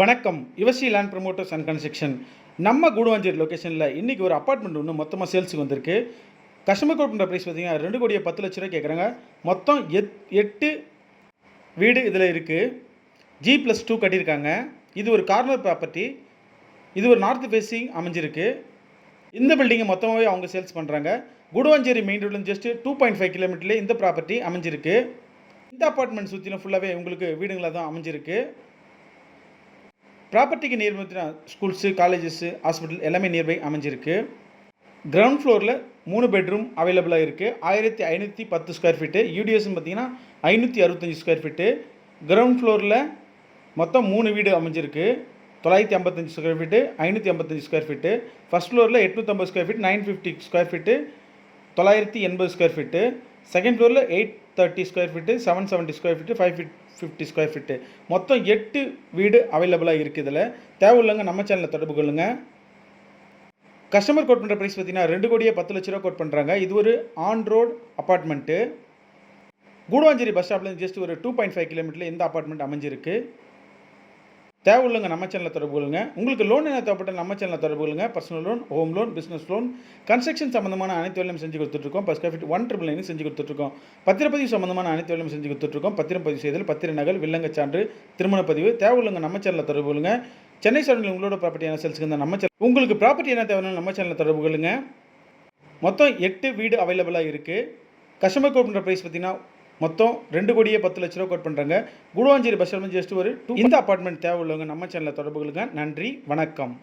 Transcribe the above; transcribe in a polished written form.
வணக்கம். Yuvasri land promoters and construction. நம்ம கூடுவாஞ்சேரி லொக்கேஷனில் இன்றைக்கி ஒரு அப்பார்ட்மெண்ட் ஒன்று மொத்தமாக சேல்ஸுக்கு வந்திருக்கு. கஸ்டமர் கோட் பண்ணுற ப்ரைஸ் பார்த்தீங்கன்னா 2,10,00,000 கேட்குறாங்க. மொத்தம் 8 வீடு இதில் இருக்குது. G+2 கட்டியிருக்காங்க. இது ஒரு கார்னர் ப்ராப்பர்ட்டி. இது ஒரு நார்த் ஃபேஸிங் அமைஞ்சிருக்கு. இந்த பில்டிங்கை மொத்தமாகவே அவங்க சேல்ஸ் பண்ணுறாங்க. கூடுவாஞ்சேரி மெயின் ரோட்லேருந்து ஜஸ்ட் 2.5 கிலோமீட்டர்லேயே இந்த ப்ராப்பர்ட்டி அமைஞ்சிருக்கு. இந்த அப்பார்ட்மெண்ட் சுற்றிலும் ஃபுல்லாகவே உங்களுக்கு வீடுங்களாக தான் அமைஞ்சிருக்கு. ப்ராப்பர்ட்டிக்கு நியர்பை ஸ்கூல்ஸு, காலேஜஸ்ஸு, ஹாஸ்பிட்டல் எல்லாமே நியர்பை அமைஞ்சிருக்கு. கிரவுண்ட் ஃப்ளோரில் 3 பெட்ரூம் அவைலபிளாக இருக்குது. 1510 ஸ்கொயர் ஃபீட்டு. யூடிஎஸ்ன்னு பார்த்தீங்கன்னா 565 ஸ்கொயர் ஃபீட்டு. கிரவுண்ட் ஃப்ளோரில் மொத்தம் 3 வீடு அமைஞ்சிருக்கு. 955 square feet, 555 square feet. First ஃப்ளோரில் 850 square feet, 950 square feet, 980 square feet. Second ஃப்ளோரில் 830 square feet, 770 square feet, 550 square feet. மொத்தம் 8 வீடு அவைலபிளாக இருக்குது. இதில் தேவையில்லைங்க நம்ம சேனலில் தொடர்பு கொள்ளுங்க. கஸ்டமர் கோட் பண்ணுற ப்ரைஸ் பார்த்தீங்கன்னா 2,10,00,000 கோட் பண்ணுறாங்க. இது ஒரு on road apartment. Guduvanchery bus ஸ்டாப்லேருந்து ஜஸ்ட் ஒரு 2.5 கிலோமீட்டரில் இந்த அப்பார்ட்மெண்ட் அமைஞ்சிருக்கு. தேவையில்லைங்க நம்ம சேனலில் தொடர்பு கொள்ளுங்க. உங்களுக்கு லோன் என்ன தேவைப்பட்ட நம்ம சேனலில் தொடர்பு கொள்ளுங்க. Personal loan, home loan, business loan, construction சம்மந்தமான அனைத்து வேலையும் செஞ்சு கொடுத்துட்ருக்கோம். பர் ஸ்கொயர் ஃபீட் 1,999 செஞ்சு கொடுத்துட்ருக்கோம். பத்திரப்பதிவு சம்மந்தமான அனைத்து வேலையும் செஞ்சு கொடுத்துட்ருக்கோம். பத்திரம் பதிவு செய்தல், பத்திர நகல், வில்லங்கச் சான்று, திருமணப்பதிவு. தேவையில்லைங்க நம்ம சேனலில் தொடர்பு கொள்ளுங்க. சென்னை சரௌண்டில் உங்களோட ப்ராப்பர்ட்டி என்ன சேல்ஸுக்கு இருந்தால் நம்ம சேனல், உங்களுக்கு ப்ராப்பர்ட்டி என்ன தேவைன்னு நம்ம சேனலில் தொடர்பு கொள்ளுங்க. மொத்தம் 8 வீடு அவைலபிளாக இருக்குது. கஸ்டமர் கோட் பண்ணுற ப்ரைஸ் பார்த்தீங்கன்னா மொத்தம் 2,10,00,000 கோட் பண்ணுறாங்க. கூடுவாஞ்சேரி பஸ் ஸ்டாண்ட் ஜஸ்ட் ஒரு இந்த அப்பார்ட்மெண்ட் தேவை உள்ளவங்க நம்ம சேனலில் தொடர்பு கொள்ளுங்க. நன்றி, வணக்கம்.